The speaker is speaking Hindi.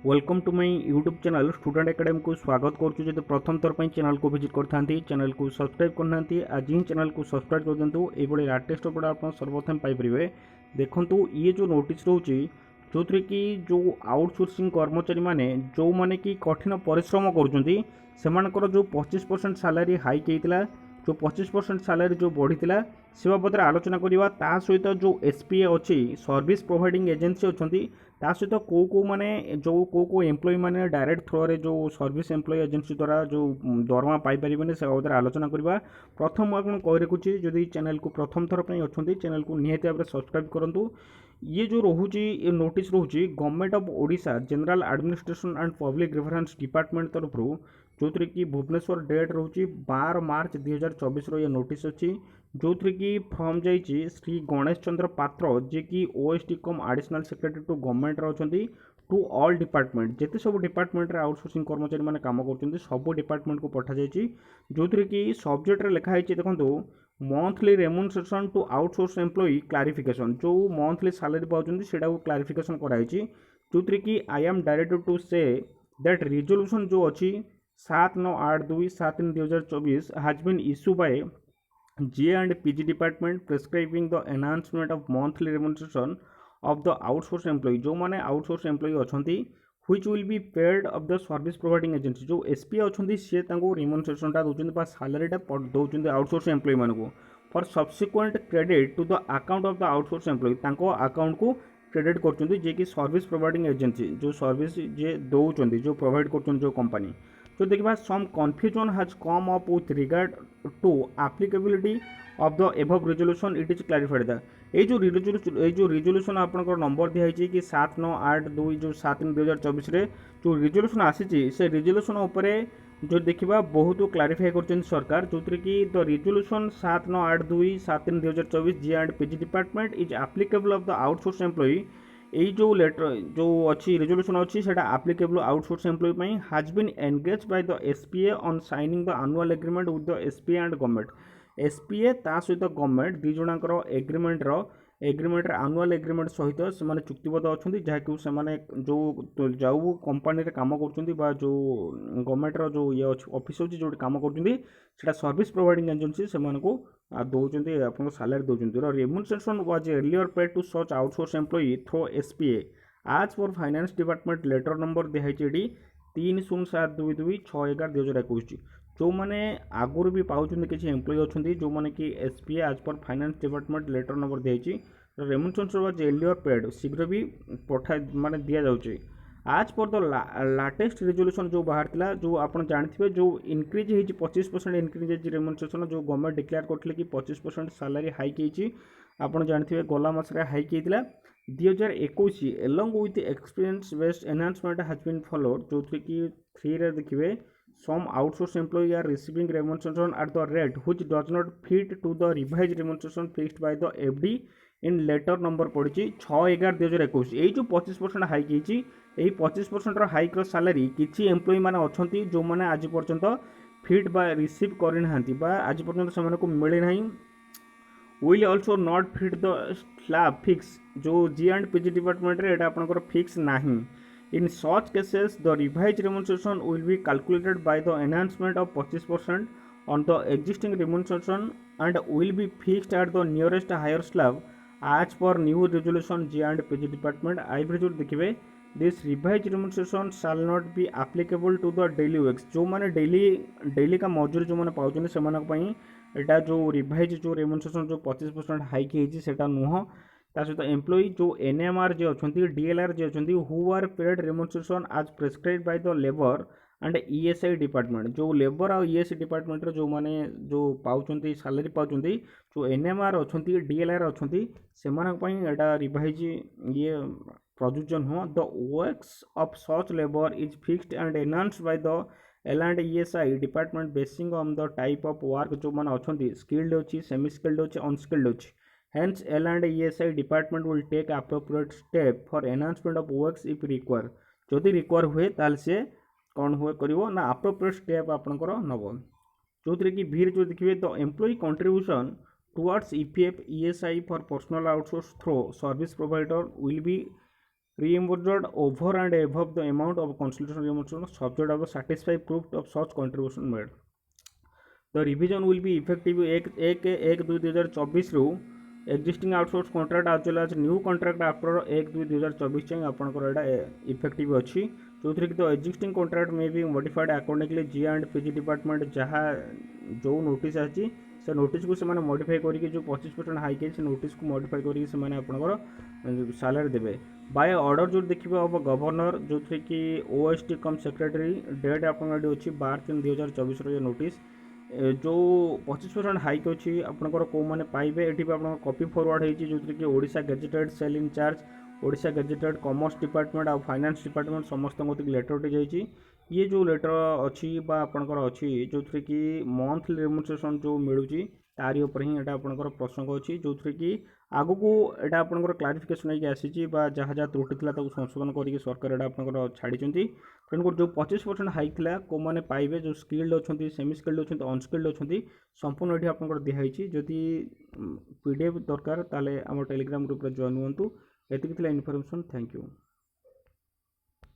Welcome to my YouTube channel student academy को स्वागत करुँ। जब प्रथम थर पर चैनल को विजिट करते चैनल को सब्सक्राइब करना आज ही चैनल को सब्सक्राइब कर दिंतु। ये लाटेस्ट अपडेट आप सर्वप्रथम पाइपर। देखो ये जो नोटिस रोचे जो थी कि जो आउटसोर्सिंग कर्मचारी माने जो माने कि कठिन परिश्रम कर जो 25% सैलरी हाइक होता जो 25% सैलरी जो बढ़ी से बाबद आलोचना करवा ता सहित जो एसपीए अच्छी सर्विस प्रोवाइडिंग एजेंसी अच्छा ता सहित को माने जो को एम्प्लॉय माने डायरेक्ट थ्रो रे जो सर्विस एम्प्लॉय एजेंसी द्वारा जो दरमा पाइपर से बाबद आलोचना करवा। प्रथम मुझे कही रखुच्छी जदि चैनल को प्रथम थर पर अच्छा चैनल को निहाती भाव में सब्सक्राइब करूँ। ये जो रोचे ये नोटिस रोचे government of Odisha general administration and public reference department तरफ जो थी कि भुवनेश्वर डेट रोचे 12 मार्च 2024 ये नोटिस अच्छी जो थी कि फॉर्म जाइए श्री गणेश चंद्र पात्र जे कि OSD cum additional secretary to government अच्छा टू ऑल डिपार्टमेंट जिते सब डिपार्टमेंट रे आउटसोर्सिंग कर्मचारी मैंने काम कर सब डिपार्टमेंट को पठा जाइए जो थी कि सब्जेक्ट लिखाई देखो monthly remuneration to outsource employee clarification जो मंथली सैलरी पाँच से क्लारिफिकेशन कराई जो थी कि I am directed to say that resolution जो अच्छी 7/9/8/7/2024 has been issued by GA and PG department prescribing the enhancement of monthly remuneration of the outsourced employee जो माने outsourced employee अछंती which will be paid of the service providing agency जो SPA अछंती से तांको remuneration टा दोचंदी बा salary टा दोचंदी outsourced employee मानको for subsequent credit to the account of the outsourced employee तांको account को क्रेडिट करचंदी जे कि सर्विस प्रोवाइडिंग एजेंसी जो सर्विस जे दोचंदी जो प्रोवाइड करचंदी जो कंपनी तो देखा some confusion has come up with regard to applicability of the above resolution it is clarified the ये जो रिजोल्यूशन आपंकर नंबर दिखाई कि 7/9/8/2 जो 7/3/2024 जो रिजोल्यूशन आसी से रिजोल्यूशन उपर जो देखा बहुत क्लारिफाई कर सरकार जो थी कि the resolution 7/9/8/2 7/3/2024 G and PG department is applicable of the outsource employee यही जो लेटर जो अच्छी रेजोल्यूशन अच्छी से applicable outsource employee has been engage by the SPA on signing the annual agreement with the SPA and government SPA ता सहित गवर्नमेंट दी जनाकर एग्रीमेंट एनुअल एग्रीमेंट सहित से चुक्तिबद्ध अच्छा जहाँकि से जो जो कंपानी काम कर जो गवर्नमेंट जो ये ऑफिस अच्छी जो कम कर सर्विस प्रोवाइडिंग एजेंसी से दौरान आप सैलरी दौरान remuneration was earlier paid to such outsource employee through SPA आज पर फाइनेंस डिपार्टमेंट लेटर नंबर दिखाई 3/07/22/6/11/2021 जो मैंने आगुरी भी पाँच किसी एम्प्लॉय अच्छा जो मैंने कि एसपीए आज पर फाइनेंस डिपार्टमेंट लेटर नंबर दिखाई रेमुनरेशन वाज अर्लियर पेड शीघ्र भी पठा माने दिया जाउची आज पर द लाटेस्ट रेजोल्यूशन जो बाहर था जो आप जानते जो इनक्रीज हो 25% इनक्रीज रेमुनरेशन जो गवर्नमेंट डिक्लेयर करते कि 25% सैलरी हाइक होती आप जानते गला मसरे हाइक होता 2021 along with experience based enhancement has been followed जो थी कि 3 रे देखिए some outsourced employee are receiving remuneration at the rate which does not fit to the revised remuneration fixed by the FD in letter number पड़ी 6/11/2021 यही जो 25% हाइक होती 25% हाइक सैलरी किसी एम्प्लॉय मैंने अच्छा जो मैंने आज पर्यंत फिट बा रिसीव करना आज पर्यंत से मिले ना will also not fit the slab fix जो जी एंड पीजी डिपार्टमेंट रे एटा आपनकर फिक्स नहीं In such cases, the revised remuneration will be calculated by the enhancement of 25% on the existing remuneration and will be fixed at the nearest higher slab as per new resolution G and PG department. I presume देखिए this revised remuneration shall not be applicable to the daily works जो माने डेली का मजूरी जो माने पाउछन सेमानक पई एटा जो रिवाइज जो रेमुनरेशन जो 25% हाइक होती सेटा नुह ता सहित एम्प्लॉई जो एनएमआर जे अच्छा डीएलआर जे अच्छा हु आर पेड रेमुनरेशन आज prescribe by the labour and ESI department जो लेबर आ ईएसआई डिपार्टमेंट जो माने जो पाउछन सैलरी पाउछन जो एनएमआर अच्छा डीएलआर अच्छा से एटा रिवाइज ये प्रयोजन हो the works of such labour is fixed and enhanced by the L and ESI department basin on the type of work जो मैंने अच्छा स्किल्ड अच्छी सेमी स्किल्ड अच्छी अनस्किल्ड अच्छी Hence, L and ESI department will take appropriate step for enhancement of works if require. जदि रिक्वायर हुए ताल से कौन हुए करिवो ना appropriate step आपनकर नब जो थी कि भीड़ जो देखिए the employee contribution towards EPF ESI for personnel outsource through service provider will be reimbursed over and above the amount of consultation reimbursement subject of satisfy proof of such contribution made. The revision will be effective 1/1/2024 ରୁ existing outsource contract as well as new contract after 1/2/2024 ଯାଏଁ ଆପଣଙ୍କର ଏଇଟା ଇଫେକ୍ଟିଭ୍ ଅଛି, ଯେଉଁଥିରେ କି ତ ଏକ୍ଜିଷ୍ଟିଂ କଣ୍ଟ୍ରାକ୍ଟ ମେ ବି ମଡ଼ିଫାଏଡ୍ ଆକର୍ଡ଼ିଂଲି GA&PG ଡିପାର୍ଟମେଣ୍ଟ ଯାହା ଯେଉଁ ନୋଟିସ୍ ଆସିଛି ସେ ନୋଟିସ୍କୁ ସେମାନେ ମଡ଼ିଫାଇ କରିକି ଯେଉଁ 25% ହାଇକ୍ ହେଇଛି ସେ ନୋଟିସ୍କୁ ମଡ଼ିଫାଇ କରିକି ସେମାନେ ଆପଣଙ୍କର ସାଲାରୀ ଦେବେ। ବାୟ ଅର୍ଡ଼ର ଯେଉଁ ଦେଖିବେ ହବ ଗଭର୍ଣ୍ଣର, ଯେଉଁଥିରେ କି OST କମ୍ ସେକ୍ରେଟାରୀ, ଡେଟ୍ ଆପଣଙ୍କର ଏଠି ଅଛି 12/3/2024 ର ନୋଟିସ୍। ଯେଉଁ 25% ହାଇକ୍ ଅଛି ଆପଣଙ୍କର କେଉଁମାନେ ପାଇବେ, ଏଠି ବି ଆପଣଙ୍କ କପି ଫରୱାର୍ଡ଼ ହେଇଛି, ଯେଉଁଥିରେ କି Odisha gazetted cell incharge, Odisha gazetted commerce department ଆଉ ଫାଇନାନ୍ସ ଡିପାର୍ଟମେଣ୍ଟ ସମସ୍ତଙ୍କ କତିକି ଲେଟରଟି ଯାଇଛି। ଇଏ ଯେଉଁ ଲେଟର ଅଛି ବା ଆପଣଙ୍କର ଅଛି ଯେଉଁଥିରେ କି ମନ୍ଥଲି ରେମୁନେରେସନ୍ ଯେଉଁ ମିଳୁଛି ତାରି ଉପରେ ହିଁ ଏଇଟା ଆପଣଙ୍କର ପ୍ରସଙ୍ଗ ଅଛି, ଯେଉଁଥିରେ କି ଆଗକୁ ଏଇଟା ଆପଣଙ୍କର କ୍ଲାରିଫିକେସନ୍ ହେଇକି ଆସିଛି ବା ଯାହା ଯାହା ତ୍ରୁଟି ଥିଲା ତାକୁ ସଂଶୋଧନ କରିକି ସରକାର ଏଇଟା ଆପଣଙ୍କର ଛାଡ଼ିଛନ୍ତି। ତେଣୁକରି ଯେଉଁ 25% ହାଇକ୍ ଥିଲା କେଉଁମାନେ ପାଇବେ, ଯେଉଁ ସ୍କିଲ୍ଡ ଅଛନ୍ତି, ସେମି ସ୍କିଲ୍ଡ ଅଛନ୍ତି, ଅନସ୍କିଲ୍ଡ ଅଛନ୍ତି, ସମ୍ପୂର୍ଣ୍ଣ ଏଠି ଆପଣଙ୍କର ଦିଆହେଇଛି। ଯଦି PDF ଦରକାର ତାହେଲେ ଆମ ଟେଲିଗ୍ରାମ ଗ୍ରୁପରେ ଜଏନ୍ ହୁଅନ୍ତୁ। ଏତିକି ଥିଲା ଇନଫର୍ମେସନ୍। Thank you.